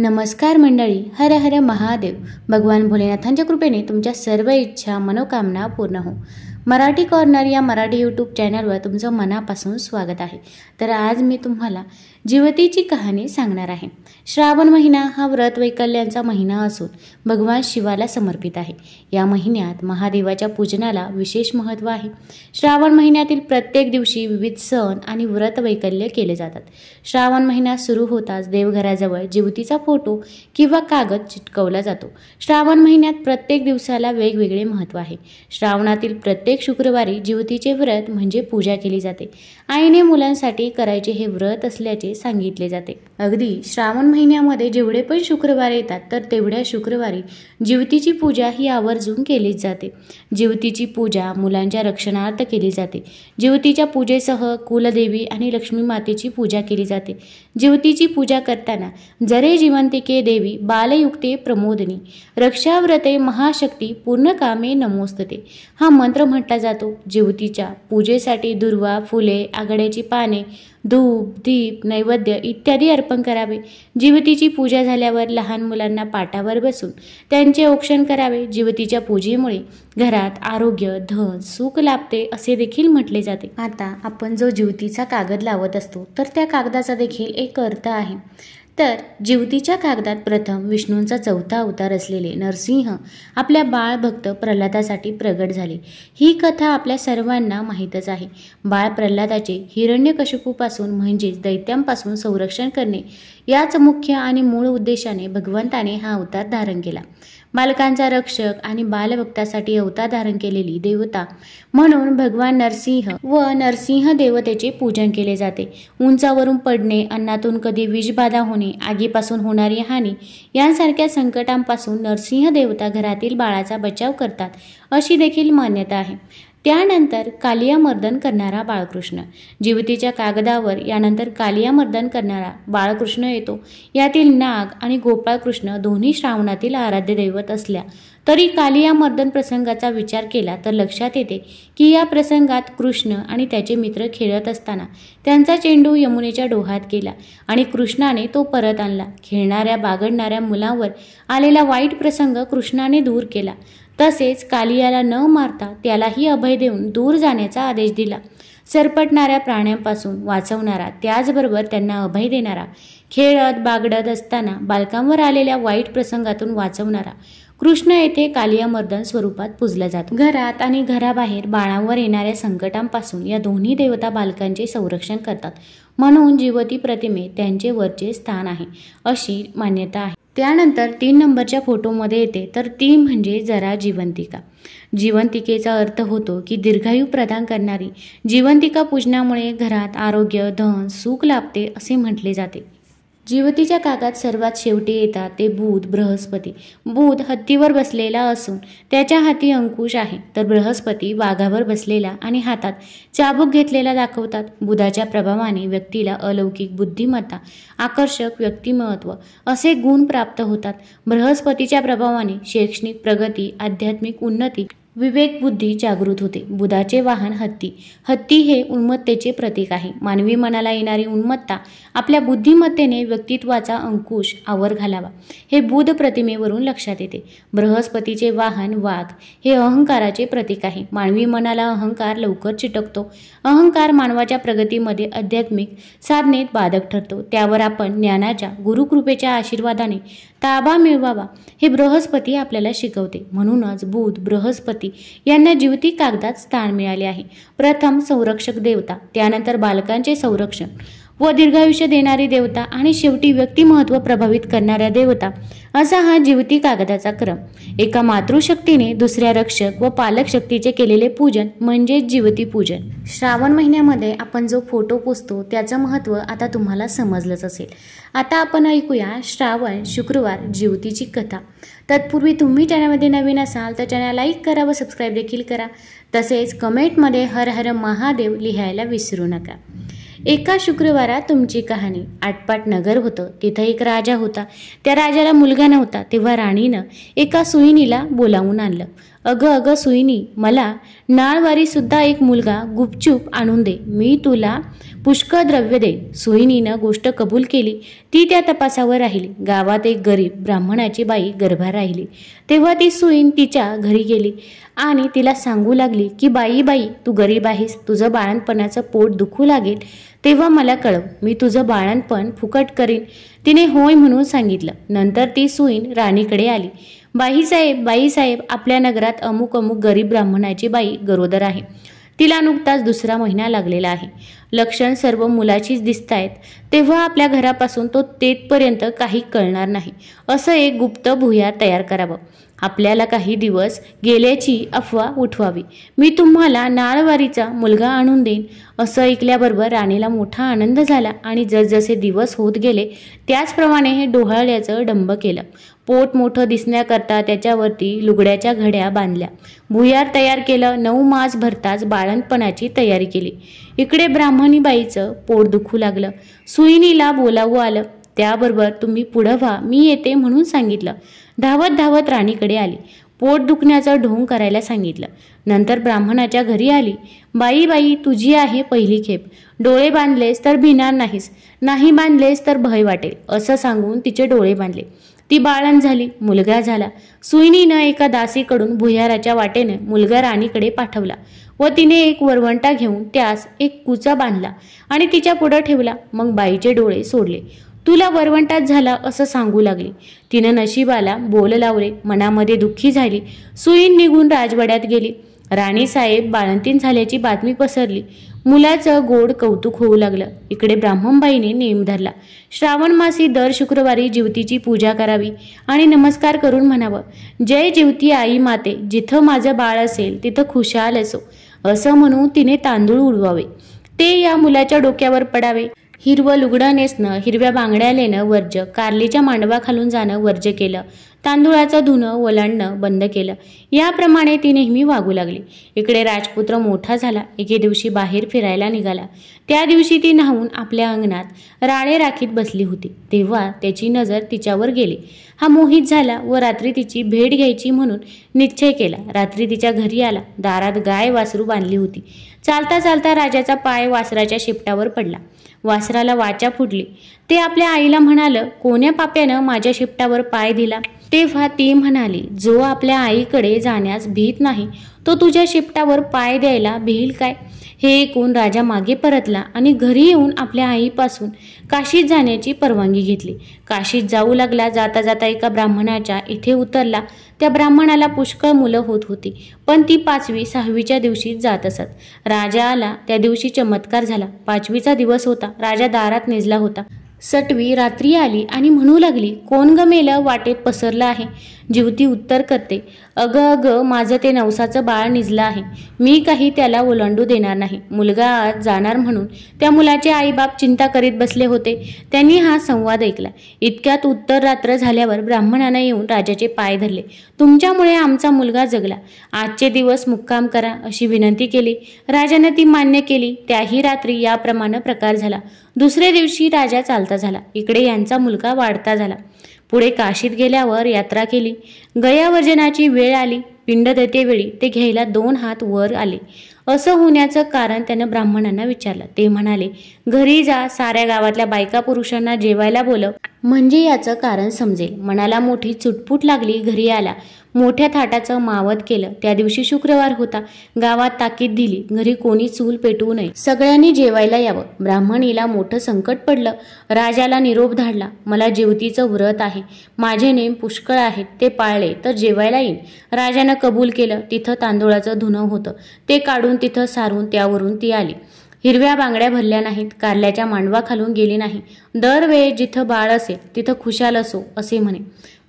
नमस्कार मंडळी, हर हर महादेव. भगवान भोलेनाथांच्या कृपेने तुमच्या सर्व इच्छा मनोकामना पूर्ण हो. मराठी कॉर्नर या मराठी यूट्यूब चॅनलवर तुमचं मनापासून स्वागत आहे. तर आज मी तुम्हाला जिवतीची कहाणी सांगणार आहे. श्रावण महिना हा व्रत वैकल्यांचा महिना असून भगवान शिवाला समर्पित आहे. या महिन्यात महादेवाच्या पूजनाला विशेष महत्त्व आहे. श्रावण महिन्यातील प्रत्येक दिवशी विविध सण आणि व्रत वैकल्य केले जातात. श्रावण महिना सुरू होताच देवघराजवळ जिवतीचा फोटो किंवा कागद चिटकवला जातो. श्रावण महिन्यात प्रत्येक दिवसाला वेगवेगळे महत्त्व आहे. श्रावणातील प्रत्येक शुक्रवारी जिवतीचे व्रत म्हणजे पूजा केली जाते. आईने मुलांसाठी करायचे हे व्रत असल्याचे सांगितले जाते. अगदी श्रावण महिन्यामध्ये जेवढे पण शुक्रवार येतात तर तेवढ्या शुक्रवारी जिवतीची पूजा ही आवर्जून केलीच जाते. जिवतीची पूजा मुलांच्या रक्षणार्थ केली जाते. जिवतीच्या पूजेसह कुलदेवी आणि लक्ष्मी मातेची पूजा केली जाते. जिवतीची पूजा करताना जरे जिवंतिके देवी बालयुक्ते प्रमोदनी रक्षाव्रते महाशक्ती पूर्ण कामे नमोस्तते हा मंत्र म्हटला जातो. जिवतीच्या पूजेसाठी दुर्वा, फुले, आघाड्याची पाने, धूप, दीप, नैवेद्य इत्यादी अर्पण करावे. जिवतीची पूजा झाल्यावर लहान मुलांना पाटावर बसून त्यांचे औक्षण करावे. जिवतीच्या पूजेमुळे घरात आरोग्य, धन, सुख लाभते असे देखील म्हटले जाते. आता आपण जो जिवतीचा कागद लावत असतो तर त्या कागदाचा देखील एक अर्थ आहे. तर जिवतीच्या कागदात प्रथम विष्णूंचा चौथा अवतार असलेले नरसिंह आपल्या बाळ भक्त प्रल्हादासाठी प्रगट झाले. ही कथा आपल्या सर्वांना माहीतच आहे. बाळ प्रल्हादाचे हिरण्यकशिपूपासून म्हणजेच दैत्यांपासून संरक्षण करणे याच मुख्य आणि मूळ उद्देशाने भगवंताने हा अवतार धारण केला. बालकांचा रक्षक आणि बालभक्तासाठी अवतार धारण केलेली देवता म्हणून भगवान नरसिंह व नरसिंह देवतेचे पूजन केले जाते. उंचावरून पडणे, अन्नातून कधी विषबाधा होणे, आगीपासून होणारी हानी यांसारख्या संकटांपासून नरसिंह देवता घरातील बाळाचा बचाव करतात अशी देखील मान्यता आहे. त्यानंतर कालियामर्दन करणारा बाळकृष्ण. जिवतीच्या कागदावर यानंतर कालियामर्दन करणारा बाळकृष्ण येतो. यातील नाग आणि गोपाळकृष्ण दोन्ही श्रावणातील आराध्य दैवत असल्या तरी कालियामर्दन प्रसंगाचा विचार केला तर लक्षात येते की या प्रसंगात कृष्ण आणि त्याचे मित्र खेळत असताना त्यांचा चेंडू यमुनेच्या डोहात गेला आणि कृष्णाने तो परत आणला. खेळणाऱ्या बागडणाऱ्या मुलांवर आलेला वाईट प्रसंग कृष्णाने दूर केला. तसेच कालियाला न मारता त्यालाही अभय देऊन दूर जाण्याचा आदेश दिला. सरपटणाऱ्या प्राण्यांपासून वाचवणारा, त्याचबरोबर त्यांना अभय देणारा, खेळत बागडत असताना बालकांवर आलेल्या वाईट प्रसंगातून वाचवणारा कृष्ण येथे कालियामर्दन स्वरूपात पूजला जातो. घरात आणि घराबाहेर बाळांवर येणाऱ्या संकटांपासून या दोन्ही देवता बालकांचे संरक्षण करतात. म्हणून जिवती प्रतिमे त्यांचे वरचे स्थान आहे अशी मान्यता आहे. त्यानंतर 3 नंबरच्या फोटोमध्ये येते तर ती म्हणजे जरा जिवंतिका. जिवंतिकेचा अर्थ होतो की दीर्घायू प्रदान करणारी. जिवंतिका पूजनामुळे घरात आरोग्य, धन, सुख लाभते असे म्हटले जाते. जिवतीच्या कागात सर्वात शेवटी येतात ते बुध, बृहस्पती. बुध हत्तीवर बसलेला असून त्याच्या हाती अंकुश आहे तर बृहस्पती वाघावर बसलेला आणि हातात चाबूक घेतलेला दाखवतात. बुधाच्या प्रभावाने व्यक्तीला अलौकिक बुद्धिमत्ता, आकर्षक व्यक्तिमत्व असे गुण प्राप्त होतात. बृहस्पतीच्या प्रभावाने शैक्षणिक प्रगती, आध्यात्मिक उन्नती, विवेक बुद्धी जागृत होते. बुधाचे वाहन हत्ती. हत्ती हे उन्मत्तेचे प्रतीक आहे. मानवी मनाला येणारी उन्मत्ता आपल्या बुद्धिमत्तेने व्यक्तित्वाचा अंकुश आवर घालावा हे बुध प्रतिमेवरून लक्षात येते. बृहस्पतीचे वाहन वाघ हे अहंकाराचे प्रतीक आहे. मानवी मनाला अहंकार लवकर चिटकतो. अहंकार मानवाच्या प्रगतीमध्ये आध्यात्मिक साधनेत बाधक ठरतो. त्यावर आपण ज्ञानाच्या, गुरुकृपेच्या आशीर्वादाने ताबा मिळवावा हे बृहस्पती आपल्याला शिकवते. म्हणूनच बुध, बृहस्पती यांना जिवती कागदात स्थान मिळाले आहे. प्रथम संरक्षक देवता, त्यानंतर बालकांचे संरक्षण व दीर्घायुष्य देणारी देवता आणि शेवटी व्यक्तिमत्व प्रभावित करणाऱ्या देवता असा हा जिवती कागदाचा क्रम. एका मातृशक्तीने दुसऱ्या रक्षक व पालक शक्तीचे केलेले पूजन म्हणजे जिवती पूजन. श्रावण महिन्यामध्ये आपण जो फोटो पुजतो त्याचं महत्त्व आता तुम्हाला समजलंच असेल. आता आपण ऐकूया श्रावण शुक्रवार जिवतीची कथा. तत्पूर्वी तुम्ही चॅनलमध्ये नवीन असाल तर चॅनल लाईक करा व सबस्क्राईब देखील करा. तसेच कमेंटमध्ये हर हर महादेव लिहायला विसरू नका. एका शुक्रवारात तुमची कहाणी. आटपाट नगर होतं. तिथं एक राजा होता. त्या राजाला मुलगा नव्हता. तेव्हा राणीनं एका सुईणीला बोलावून आणलं. अगं सुईणी, मला नाळवारी सुद्धा एक मुलगा गुपचूप आणून दे. मी तुला पुष्कळ द्रव्य देईन. सुईणीनं गोष्ट कबूल केली. ती त्या तपासावर राहिली. गावात एक गरीब ब्राह्मणाची बाई गर्भार राहिली. तेव्हा ती सुईण तिच्या घरी गेली आणि तिला सांगू लागली की बाई तू गरीब आहेस, तुझं बाळणपणाचं पोट दुखू लागेल तेव्हा मला कळव, मी तुझं बाळणपण फुकट करीन. तिने होय म्हणून सांगितलं. नंतर ती सुईण राणीकडे आली. बाईसाहेब, आपल्या नगरात अमुक गरीब ब्राह्मणाची बाई गरोदर आहे. तिला नुकताच दुसरा महिना लागलेला आहे. लक्षण सर्व मुलाचीच दिसतायत. तेव्हा आपल्या घरापासून तो तेथपर्यंत काही कळणार नाही असं एक गुप्त भुयार तयार करावं. आपल्याला काही दिवस गेल्याची अफवा उठवावी. मी तुम्हाला नाळवारीचा मुलगा आणून देईन. असं ऐकल्याबरोबर राणीला मोठा आनंद झाला आणि जसजसे दिवस होत गेले त्याचप्रमाणे हे डोहाळ्याचं डंब केलं. पोट मोठं दिसण्याकरता त्याच्यावरती लुगड्याच्या घड्या बांधल्या. भुयार तयार केलं. 9 मास भरताच बाळंतपणाची तयारी केली. इकडे ब्राह्मणी बाईचं पोट दुखू लागलं. सुईणीला बोलावं आलं. त्याबरोबर तुम्ही पुढं व्हा, मी येते म्हणून सांगितलं. धावत राणीकडे आली. पोट दुखण्याचं ढोंग करायला सांगितलं. नंतर ब्राह्मणाच्या घरी आली. बाई तुझी आहे पहिली खेप. डोळे बांधलेस तर भिणार नाहीस, नाही बांधलेस तर भय वाटेल असं सांगून तिचे डोळे बांधले. ती बाळण झाली. मुलगा झाला. सुईणीनं एका दासीकडून भुयाराच्या वाटेने मुलगा राणीकडे पाठवला व तिने एक वरवंटा घेऊन त्यास एक कुचा बांधला आणि तिच्या पुढं ठेवला. मग बाईचे डोळे सोडले. तुला वरवंटाच झाला असं सांगू लागली. तिनं नशिबाला बोल लावले. मनामध्ये दुःखी झाली. सुईण निघून राजवाड्यात गेली. राणीसाहेब बाळंतीण झाल्याची बातमी पसरली. मुलाचं गोड कौतुक होऊ लागलं. इकडे ब्राह्मणबाईने नेम धरला. श्रावण मासी दर शुक्रवारी जिवतीची पूजा करावी आणि नमस्कार करून म्हणावं, जय जिवती आई माते, जिथं माझं बाळ असेल तिथं खुशाल असो असं म्हणून तिने तांदूळ उडवावे. ते या मुलाच्या डोक्यावर पडावे. हिरवं लुगडं नेसणं, हिरव्या बांगड्या लेणं वर्ज्य, कारलीच्या मांडवाखालून जाणं वर्ज्य केलं. तांदूळाचं धुणं ओलांडणं बंद केलं. याप्रमाणे ती नेहमी वागू लागली. इकडे राजपुत्र मोठा झाला. एके दिवशी बाहेर फिरायला निघाला. त्या दिवशी ती न्हावून आपल्या अंगणात राळे राखीत बसली होती. तेव्हा त्याची नजर तिच्यावर गेली. हा मोहित झाला व रात्री तिची भेट घ्यायची म्हणून निश्चय केला. रात्री तिच्या घरी आला. दारात गाय वासरू बांधली होती. चालता राजाचा पाय वासराच्या शिपटावर पडला. वासराला वाचा फुटली. ते आपल्या आईला म्हणालं, कोण्या पाप्यानं माझ्या शिपटावर पाय दिला? तेव्हा ती म्हणाली, जो आपल्या आईकडे जाण्यास भीत नाही तो तुझ्या शिपटावर पाय द्यायला भिईल काय? हे ऐकून राजा मागे परतला आणि घरी येऊन आपल्या आईपासून काशीत जाण्याची परवानगी घेतली. काशीत जाऊ लागला. जाता एका ब्राह्मणाच्या इथे उतरला. त्या ब्राह्मणाला पुष्कळ मुलं होत होती, पण ती 5वी 6वीच्या दिवशी जात असत. राजा आला. त्या दिवशी चमत्कार झाला. 5वीचा दिवस होता. राजा दारात निजला होता. सटवी रात्री आली आणि म्हणू लागली, कोण ग मेलं वाटेत पसरलं आहे? जिवती उत्तर करते, अगं माझं ते नवसाचं बाळ निजलं आहे. मी काही त्याला ओलांडू देणार नाही. मुलगा आज जाणार म्हणून त्या मुलाचे आईबाप चिंता करीत बसले होते. त्यांनी हा संवाद ऐकला. इतक्यात उत्तर रात्र झाल्यावर ब्राह्मणानं येऊन राजाचे पाय धरले. तुमच्यामुळे आमचा मुलगा जगला. आजचे दिवस मुक्काम करा अशी विनंती केली. राजानं ती मान्य केली. त्याही रात्री याप्रमाणे प्रकार झाला. दुसऱ्या दिवशी राजा चालता झाला. इकडे यांचा मुलगा वाढता झाला. पुढे काशीत गेल्यावर यात्रा केली. गयावर्जनाची वेळ आली. पिंड देतेवेळी ते घ्यायला 2 हात वर आले. असं होण्याचं कारण त्यानं ब्राह्मणांना विचारलं. ते म्हणाले, घरी जा, साऱ्या गावातल्या बायका पुरुषांना जेवायला बोलव, म्हणजे याचं कारण समजेल. मनाला मोठी चुटपुट लागली. घरी आला. मोठ्या थाटाचं मावत केलं. त्या दिवशी शुक्रवार होता. गावात ताकीद दिली, घरी कोणी चूल पेटवू नये, सगळ्यांनी जेवायला यावं. ब्राह्मणीला मोठं संकट पडलं. राजाला निरोप धाडला, मला जेवतीचं व्रत आहे, माझे नेम पुष्कळ आहेत, ते पाळले तर जेवायला येईन. राजानं कबूल केलं. तिथं तांदूळाचं धुणं होतं. ते काढून तिथं सारून त्यावरून ती आली. हिरव्या बांगड्या भरल्या नाहीत. कारल्याच्या मांडवा खालून गेली नाही. दरवेळेस जिथं बाळ असेल तिथं खुशाल असो असे म्हणे.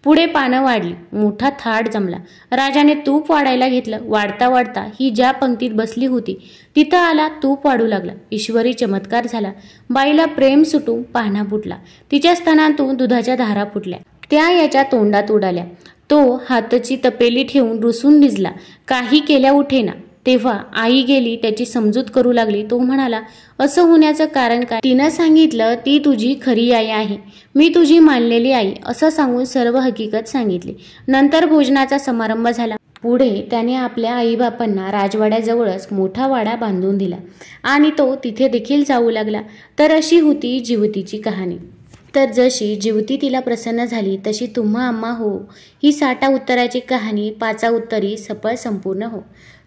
पुढे पानं वाढली. मोठा थाट जमला. राजाने तूप वाढायला घेतलं. वाढता ही ज्या पंक्तीत बसली होती तिथं आला. तूप वाढू लागला. ईश्वरी चमत्कार झाला. बाईला प्रेम सुटून पाहणा फुटला. तिच्या स्तनातून दुधाच्या धारा फुटल्या. त्या याच्या तोंडात उडाल्या. तो हातची तपेली ठेवून रुसून निजला. काही केल्या उठेना. तेव्हा आई गेली. त्याची समजूत करू लागली. तो म्हणाला, असं होण्याचं कारण काय? तिनं सांगितलं, ती तुझी खरी आई आहे, मी तुझी मानलेली आई असं सांगून सर्व हकीकत सांगितली. नंतर भोजनाचा समारंभ झाला. पुढे त्याने आपल्या आईबापांना राजवाड्याजवळच मोठा वाडा बांधून दिला आणि तो तिथे देखील जाऊ लागला. तर अशी होती जिवतीची कहाणी. तर जशी जिवती तिला प्रसन्न झाली तशी तुम्हा आम्हा हो ही 60 उत्तराची कहाणी 5 उत्तरी सफळ संपूर्ण हो.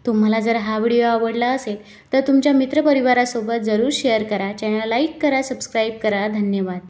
तुम्हाला जर हा व्हिडिओ आवडला असेल तर तुमच्या मित्रपरिवारासोबत जरूर शेअर करा. चॅनल लाईक करा, सबस्क्राईब करा. धन्यवाद.